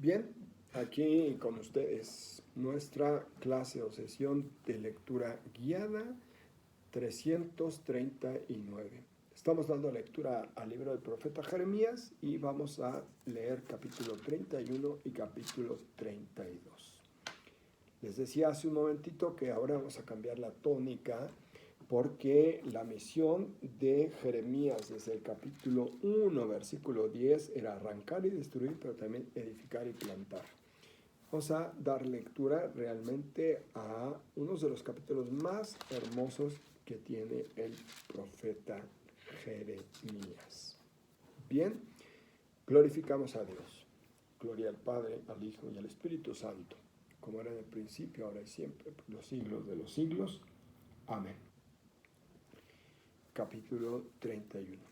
Bien, aquí con ustedes nuestra clase o sesión de lectura guiada 339. Estamos dando lectura al libro del profeta Jeremías y vamos a leer capítulo 31 y capítulo 32. Les decía hace un momentito que ahora vamos a cambiar la tónica porque la misión de Jeremías desde el capítulo 1, versículo 10, era arrancar y destruir, pero también edificar y plantar. Vamos a dar lectura realmente a uno de los capítulos más hermosos que tiene el profeta Jeremías. Bien, glorificamos a Dios. Gloria al Padre, al Hijo y al Espíritu Santo, como era en el principio, ahora y siempre, por los siglos de los siglos. Amén. Capítulo 31.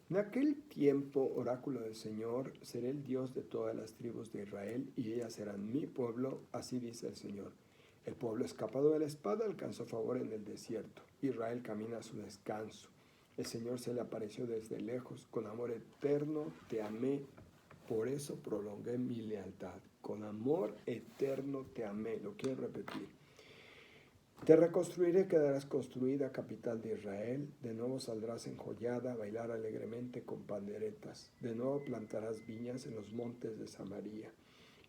En aquel tiempo, oráculo del Señor, seré el Dios de todas las tribus de Israel, y ellas serán mi pueblo, así dice el Señor. El pueblo escapado de la espada alcanzó favor en el desierto. Israel camina a su descanso. El Señor se le apareció desde lejos. Con amor eterno te amé, por eso prolongué mi lealtad. Con amor eterno te amé. Lo quiero repetir. Te reconstruiré, quedarás construida, capital de Israel. De nuevo saldrás enjollada, a bailar alegremente con panderetas. De nuevo plantarás viñas en los montes de Samaria.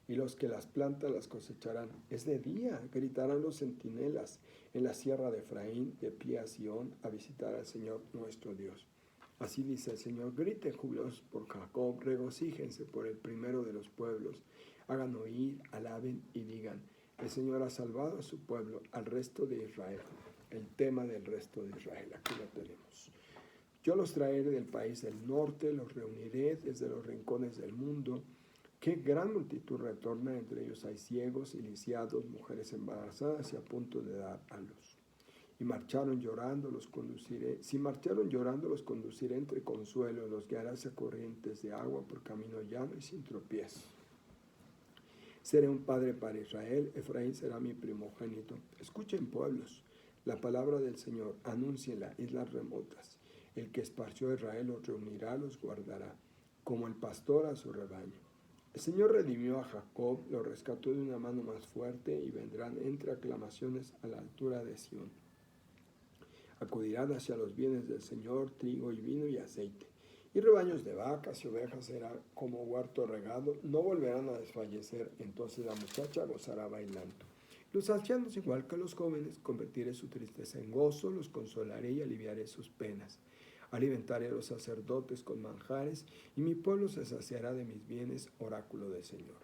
Y los que las plantan las cosecharán. Es de día, gritarán los centinelas. En la sierra de Efraín, de pie a Sión, a visitar al Señor nuestro Dios. Así dice el Señor: griten júbilos por Jacob, regocíjense por el primero de los pueblos. Hagan oír, alaben y digan: el Señor ha salvado a su pueblo, al resto de Israel. El tema del resto de Israel, aquí lo tenemos. Yo los traeré del país del norte, los reuniré desde los rincones del mundo. Qué gran multitud retorna, entre ellos hay ciegos y lisiados, mujeres embarazadas y a punto de dar a luz. Y marcharon llorando, los conduciré. Si marcharon llorando, los conduciré entre consuelo, los guiaré hacia corrientes de agua por camino llano y sin tropiezo. Seré un padre para Israel, Efraín será mi primogénito. Escuchen, pueblos, la palabra del Señor, anúncienla, islas remotas. El que esparció a Israel los reunirá, los guardará, como el pastor a su rebaño. El Señor redimió a Jacob, lo rescató de una mano más fuerte, y vendrán entre aclamaciones a la altura de Sión. Acudirán hacia los bienes del Señor, trigo y vino y aceite. Y rebaños de vacas y ovejas será como huerto regado, no volverán a desfallecer, entonces la muchacha gozará bailando. Los ancianos, igual que los jóvenes, convertiré su tristeza en gozo, los consolaré y aliviaré sus penas. Alimentaré a los sacerdotes con manjares, y mi pueblo se saciará de mis bienes, oráculo del Señor.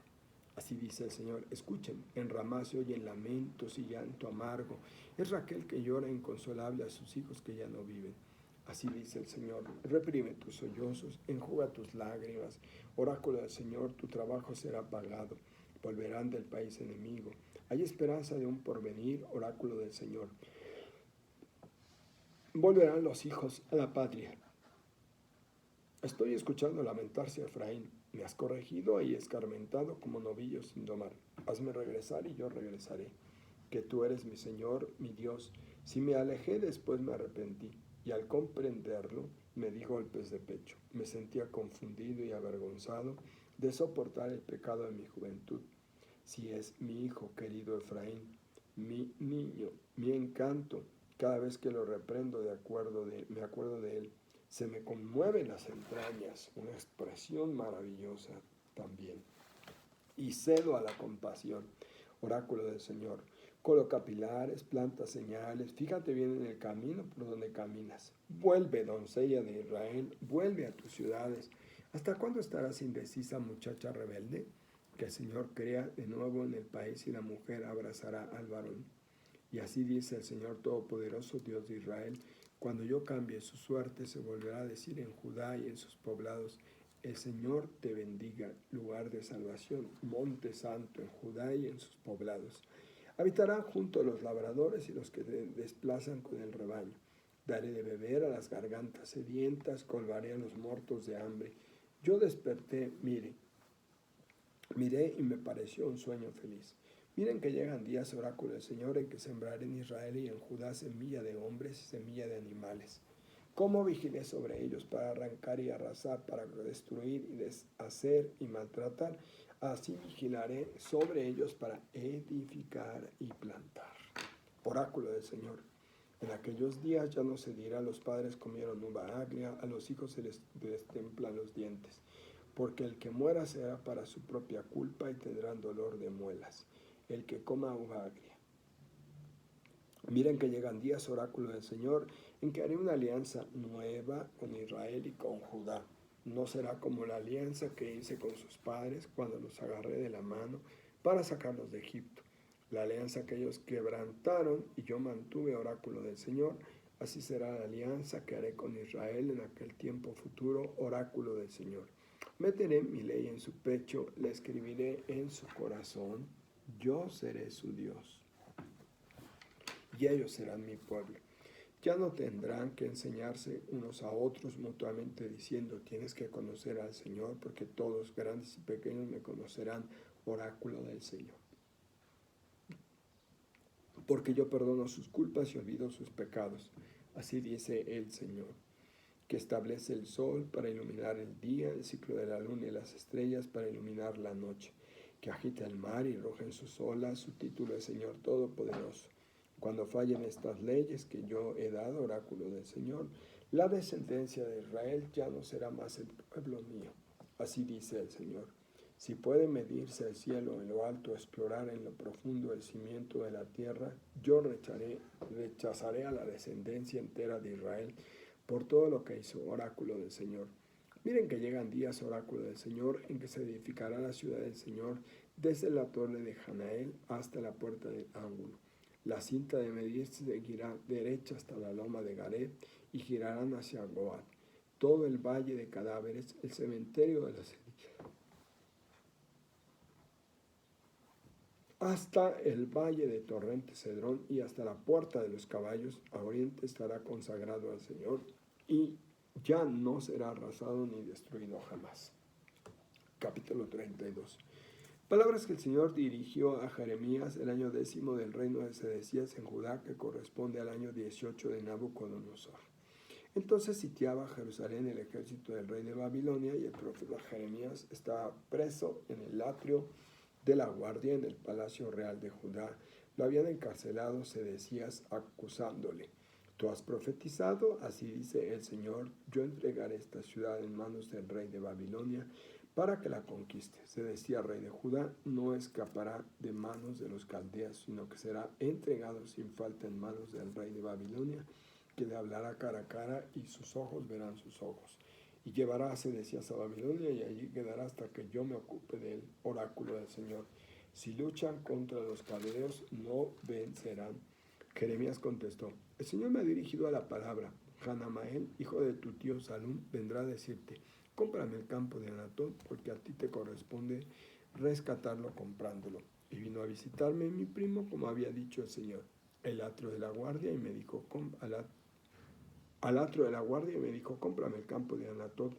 Así dice el Señor: escuchen, en Ramá se oyen lamentos y llanto amargo. Es Raquel que llora inconsolable a sus hijos que ya no viven. Así dice el Señor: reprime tus sollozos, enjuga tus lágrimas. Oráculo del Señor, tu trabajo será pagado. Volverán del país enemigo. Hay esperanza de un porvenir, oráculo del Señor. Volverán los hijos a la patria. Estoy escuchando lamentarse a Efraín. Me has corregido y escarmentado como novillo sin domar. Hazme regresar y yo regresaré. Que tú eres mi Señor, mi Dios. Si me alejé, después me arrepentí. Y al comprenderlo, me di golpes de pecho. Me sentía confundido y avergonzado de soportar el pecado de mi juventud. Si es mi hijo querido Efraín, mi niño, mi encanto, cada vez que lo reprendo me acuerdo de él. Se me conmueven las entrañas, una expresión maravillosa también. Y cedo a la compasión, oráculo del Señor. Coloca pilares, planta señales, fíjate bien en el camino por donde caminas. Vuelve, doncella de Israel, vuelve a tus ciudades. ¿Hasta cuándo estarás indecisa, muchacha rebelde? Que el Señor crea de nuevo en el país y la mujer abrazará al varón. Y así dice el Señor Todopoderoso, Dios de Israel: cuando yo cambie su suerte, se volverá a decir en Judá y en sus poblados: el Señor te bendiga, lugar de salvación, monte santo en Judá y en sus poblados. Habitarán junto a los labradores y los que se desplazan con el rebaño. Daré de beber a las gargantas sedientas, colmaré a los muertos de hambre. Yo desperté, miré y me pareció un sueño feliz. Miren que llegan días, oráculo del Señor, en que sembraré en Israel y en Judá semilla de hombres y semilla de animales. ¿Cómo vigilé sobre ellos para arrancar y arrasar, para destruir y deshacer y maltratar? Así vigilaré sobre ellos para edificar y plantar. Oráculo del Señor. En aquellos días ya no se dirá: los padres comieron uva agria, a los hijos se les destemplan los dientes. Porque el que muera será para su propia culpa y tendrán dolor de muelas, el que coma uva agria. Miren que llegan días, oráculo del Señor, en que haré una alianza nueva con Israel y con Judá. No será como la alianza que hice con sus padres cuando los agarré de la mano para sacarlos de Egipto. La alianza que ellos quebrantaron y yo mantuve, oráculo del Señor. Así será la alianza que haré con Israel en aquel tiempo futuro, oráculo del Señor. Meteré mi ley en su pecho, la escribiré en su corazón. Yo seré su Dios y ellos serán mi pueblo. Ya no tendrán que enseñarse unos a otros mutuamente diciendo: tienes que conocer al Señor, porque todos, grandes y pequeños, me conocerán, oráculo del Señor. Porque yo perdono sus culpas y olvido sus pecados. Así dice el Señor, que establece el sol para iluminar el día, el ciclo de la luna y las estrellas para iluminar la noche, que agita el mar y rugen sus olas. Su título es Señor Todopoderoso. Cuando fallen estas leyes que yo he dado, oráculo del Señor, la descendencia de Israel ya no será más el pueblo mío. Así dice el Señor. Si puede medirse el cielo en lo alto, explorar en lo profundo el cimiento de la tierra, yo rechazaré a la descendencia entera de Israel por todo lo que hizo, oráculo del Señor. Miren que llegan días, oráculo del Señor, en que se edificará la ciudad del Señor desde la torre de Hanael hasta la puerta del ángulo. La cinta de medir seguirá derecha hasta la loma de Gareb y girarán hacia Goad. Todo el valle de cadáveres, el cementerio de las hasta el valle de Torrente Cedrón y hasta la puerta de los caballos, a oriente estará consagrado al Señor y ya no será arrasado ni destruido jamás. Capítulo 32. Palabras que el Señor dirigió a Jeremías el año 10 del reino de Sedecías en Judá, que corresponde al año 18 de Nabucodonosor. Entonces sitiaba Jerusalén el ejército del rey de Babilonia, y el profeta Jeremías estaba preso en el atrio de la guardia en el palacio real de Judá. Lo habían encarcelado Sedecías acusándole: tú has profetizado, así dice el Señor, yo entregaré esta ciudad en manos del rey de Babilonia para que la conquiste. Sedecías, rey de Judá, no escapará de manos de los caldeos, sino que será entregado sin falta en manos del rey de Babilonia, que le hablará cara a cara y sus ojos verán sus ojos. Y llevará a Sedecías a Babilonia y allí quedará hasta que yo me ocupe del oráculo del Señor. Si luchan contra los caldeos, no vencerán. Jeremías contestó: el Señor me ha dirigido a la palabra. Hanamael, hijo de tu tío Salum, vendrá a decirte: cómprame el campo de Anatot, porque a ti te corresponde rescatarlo comprándolo. Y vino a visitarme mi primo, como había dicho el Señor, el atrio de la guardia, y me dijo: al atrio de la guardia, y me dijo: cómprame el campo de Anatot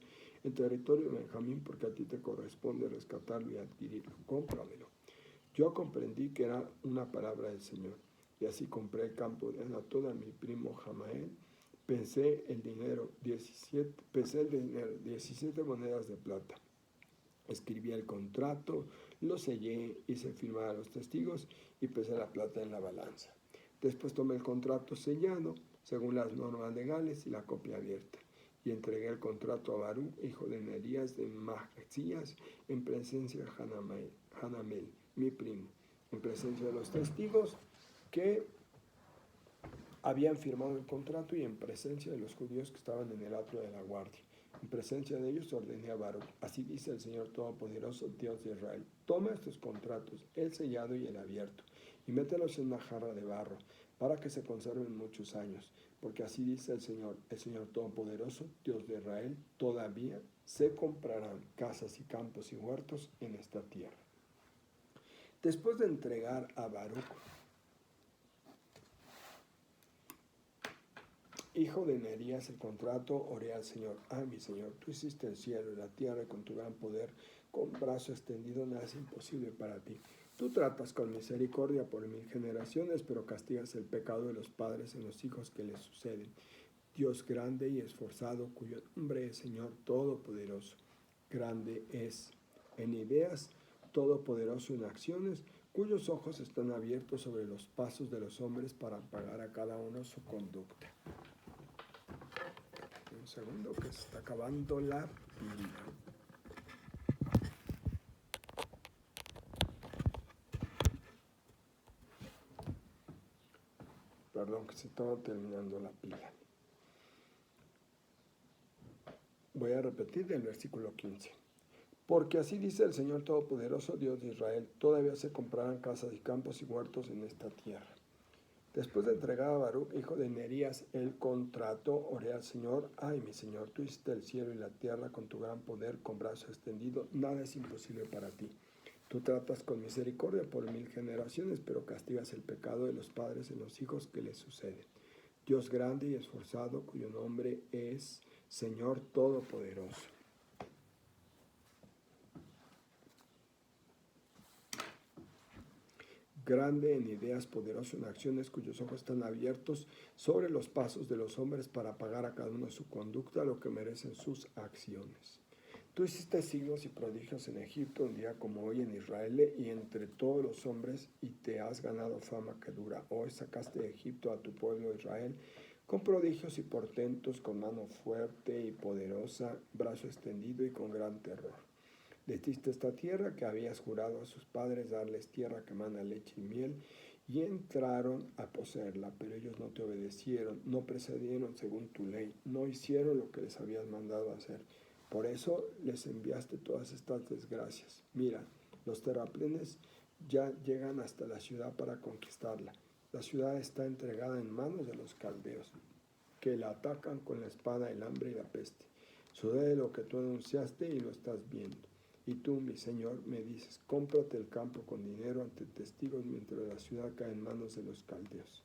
en territorio de Benjamín, porque a ti te corresponde rescatarlo y adquirirlo. Cómpramelo. Yo comprendí que era una palabra del Señor, y así compré el campo de Anatot a mi primo Jamael. Pesé el dinero, 17 monedas de plata. Escribí el contrato, lo sellé, hice firmar a los testigos y pesé la plata en la balanza. Después tomé el contrato sellado, según las normas legales, y la copia abierta, y entregué el contrato a Baruch, hijo de Nerías de Mahzías, en presencia de Hanamel, mi primo, en presencia de los testigos que habían firmado el contrato y en presencia de los judíos que estaban en el atrio de la guardia. En presencia de ellos ordené a Baruch: así dice el Señor Todopoderoso, Dios de Israel, toma estos contratos, el sellado y el abierto, y mételos en una jarra de barro, para que se conserven muchos años, porque así dice el Señor Todopoderoso, Dios de Israel, todavía se comprarán casas y campos y huertos en esta tierra. Después de entregar a Baruch, hijo de Nerías, el contrato, oré al Señor: mi Señor, tú hiciste el cielo y la tierra, y con tu gran poder, con brazo extendido, nada es imposible para ti. Tú tratas con misericordia por 1000 generaciones, pero castigas el pecado de los padres en los hijos que les suceden. Dios grande y esforzado, cuyo nombre es Señor Todopoderoso. Grande es en ideas todopoderoso en acciones, cuyos ojos están abiertos sobre los pasos de los hombres para pagar a cada uno su conducta. Un segundo que se está acabando la pila. Perdón, que se estaba terminando la pila. Voy a repetir del versículo 15. Porque así dice el Señor Todopoderoso, Dios de Israel, todavía se comprarán casas y campos y huertos en esta tierra. Después de entregar a Baruch, hijo de Nerías, el contrato, oré al Señor: ay, mi Señor, tú hiciste el cielo y la tierra con tu gran poder, con brazo extendido, nada es imposible para ti. Tú tratas con misericordia por 1000 generaciones, pero castigas el pecado de los padres en los hijos que les suceden. Dios grande y esforzado, cuyo nombre es Señor Todopoderoso. Grande en ideas, poderoso en acciones, cuyos ojos están abiertos sobre los pasos de los hombres para pagar a cada uno su conducta, lo que merecen sus acciones. Tú hiciste signos y prodigios en Egipto, un día como hoy en Israel y entre todos los hombres, y te has ganado fama que dura. Hoy sacaste de Egipto a tu pueblo Israel con prodigios y portentos, con mano fuerte y poderosa, brazo extendido y con gran terror. Les diste esta tierra que habías jurado a sus padres darles, tierra que mana leche y miel, y entraron a poseerla, pero ellos no te obedecieron, no procedieron según tu ley, no hicieron lo que les habías mandado hacer. Por eso les enviaste todas estas desgracias. Mira, los terraplenes ya llegan hasta la ciudad para conquistarla. La ciudad está entregada en manos de los caldeos, que la atacan con la espada, el hambre y la peste. Sucede lo que tú anunciaste y lo estás viendo. Y tú, mi Señor, me dices: cómprate el campo con dinero ante testigos mientras la ciudad cae en manos de los caldeos.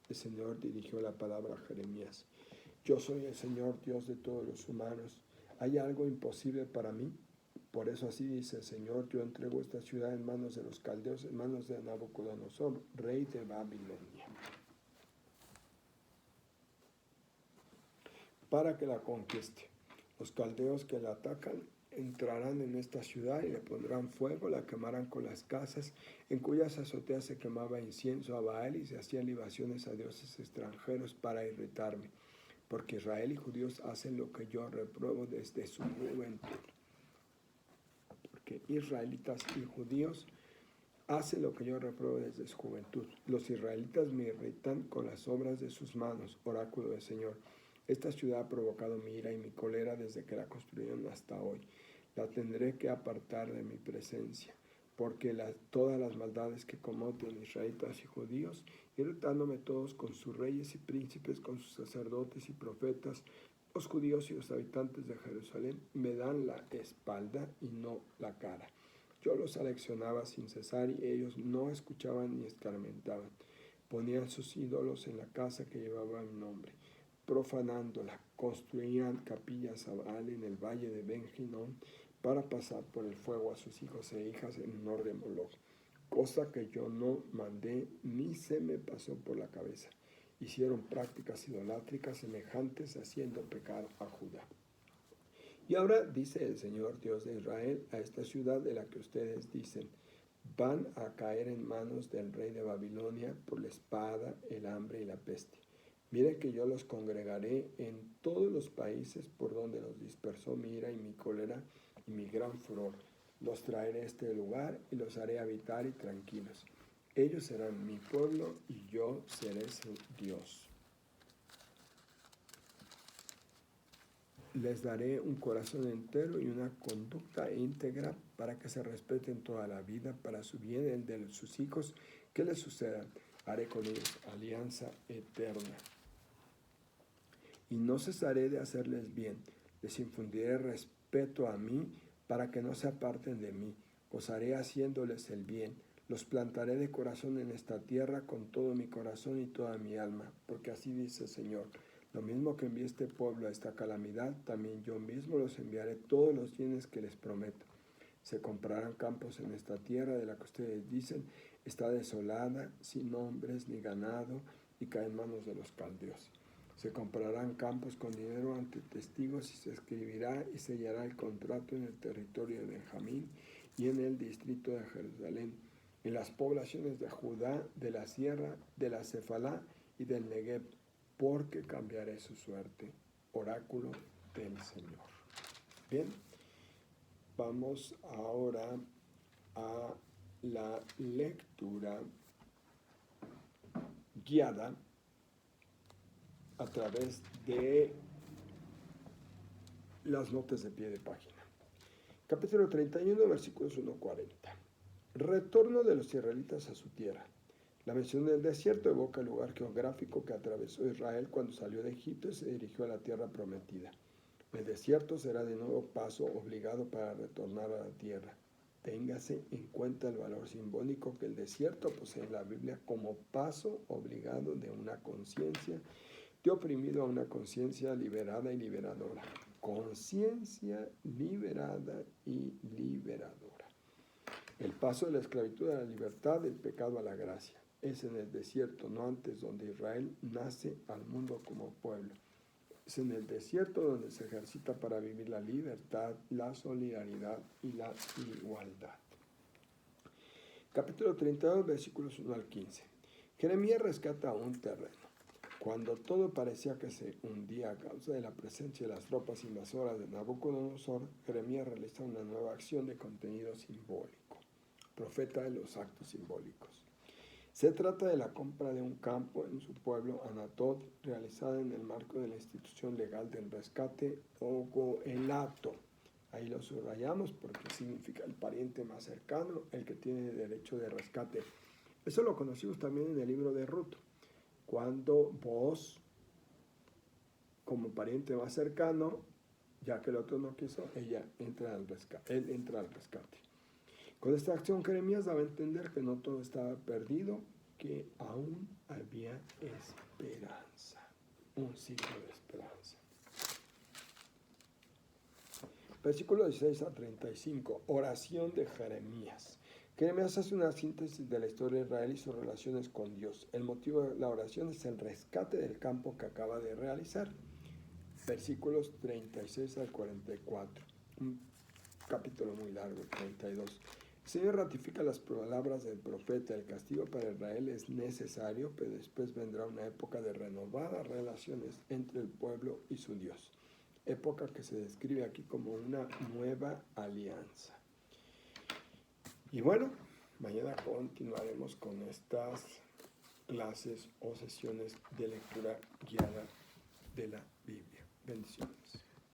El Señor dirigió la palabra a Jeremías: yo soy el Señor, Dios de todos los humanos. ¿Hay algo imposible para mí? Por eso así dice el Señor: yo entrego esta ciudad en manos de los caldeos, en manos de Nabucodonosor, rey de Babilonia, para que la conquiste. Los caldeos que la atacan entrarán en esta ciudad y le pondrán fuego, la quemarán con las casas en cuyas azoteas se quemaba incienso a Baal y se hacían libaciones a dioses extranjeros para irritarme, porque Israel y judíos hacen lo que yo repruebo desde su juventud. Porque israelitas y judíos hacen lo que yo repruebo desde su juventud. Los israelitas me irritan con las obras de sus manos, oráculo del Señor. Esta ciudad ha provocado mi ira y mi cólera desde que la construyeron hasta hoy. La tendré que apartar de mi presencia, porque todas las maldades que cometen israelitas y judíos, irritándome todos con sus reyes y príncipes, con sus sacerdotes y profetas, los judíos y los habitantes de Jerusalén, me dan la espalda y no la cara. Yo los aleccionaba sin cesar y ellos no escuchaban ni escarmentaban. Ponían sus ídolos en la casa que llevaba mi nombre, profanándola. Construían capillas a Baal en el valle de Ben-Hinnom para pasar por el fuego a sus hijos e hijas en honor de Moloch, cosa que yo no mandé ni se me pasó por la cabeza. Hicieron prácticas idolátricas semejantes, haciendo pecar a Judá. Y ahora dice el Señor Dios de Israel a esta ciudad de la que ustedes dicen: van a caer en manos del rey de Babilonia por la espada, el hambre y la peste. Miren que yo los congregaré en todos los países por donde los dispersó mi ira y mi cólera y mi gran furor. Los traeré a este lugar y los haré habitar y tranquilos. Ellos serán mi pueblo y yo seré su Dios. Les daré un corazón entero y una conducta íntegra para que se respeten toda la vida, para su bien y el de sus hijos que les sucedan. Haré con ellos alianza eterna. Y no cesaré de hacerles bien. Les infundiré respeto a mí para que no se aparten de mí. Gozaré haciéndoles el bien. Los plantaré de corazón en esta tierra con todo mi corazón y toda mi alma, porque así dice el Señor: lo mismo que envié este pueblo a esta calamidad, también yo mismo los enviaré todos los bienes que les prometo. Se comprarán campos en esta tierra de la que ustedes dicen: está desolada, sin hombres ni ganado, y cae en manos de los caldeos. Se comprarán campos con dinero ante testigos, y se escribirá y sellará el contrato en el territorio de Benjamín, y en el distrito de Jerusalén, en las poblaciones de Judá, de la sierra, de la Cefalá y del Negev, porque cambiaré su suerte. Oráculo del Señor. Bien, vamos ahora a la lectura guiada a través de las notas de pie de página. Capítulo 31, versículos 1-40. Retorno de los israelitas a su tierra. La mención del desierto evoca el lugar geográfico que atravesó Israel cuando salió de Egipto y se dirigió a la tierra prometida. El desierto será de nuevo paso obligado para retornar a la tierra. Téngase en cuenta el valor simbólico que el desierto posee en la Biblia como paso obligado de una conciencia, de oprimido a una conciencia liberada y liberadora. Conciencia liberada y liberadora. El paso de la esclavitud a la libertad, del pecado a la gracia. Es en el desierto, no antes, donde Israel nace al mundo como pueblo. Es en el desierto donde se ejercita para vivir la libertad, la solidaridad y la igualdad. Capítulo 32, versículos 1-15. Jeremías rescata un terreno. Cuando todo parecía que se hundía a causa de la presencia de las tropas invasoras de Nabucodonosor, Jeremías realiza una nueva acción de contenido simbólico. Profeta de los actos simbólicos. Se trata de la compra de un campo en su pueblo Anatot, realizada en el marco de la institución legal del rescate o goelato. Ahí lo subrayamos porque significa el pariente más cercano, el que tiene derecho de rescate. Eso lo conocimos también en el libro de Ruth, cuando vos, como pariente más cercano, ya que el otro no quiso, él entra al rescate. Con esta acción Jeremías daba a entender que no todo estaba perdido, que aún había esperanza, un signo de esperanza. Versículo 16-35, oración de Jeremías. Jeremías hace una síntesis de la historia de Israel y sus relaciones con Dios. El motivo de la oración es el rescate del campo que acaba de realizar. Versículos 36-44, un capítulo muy largo, 32. El Señor ratifica las palabras del profeta: el castigo para Israel es necesario, pero después vendrá una época de renovadas relaciones entre el pueblo y su Dios. Época que se describe aquí como una nueva alianza. Y bueno, mañana continuaremos con estas clases o sesiones de lectura guiada de la Biblia. Bendiciones.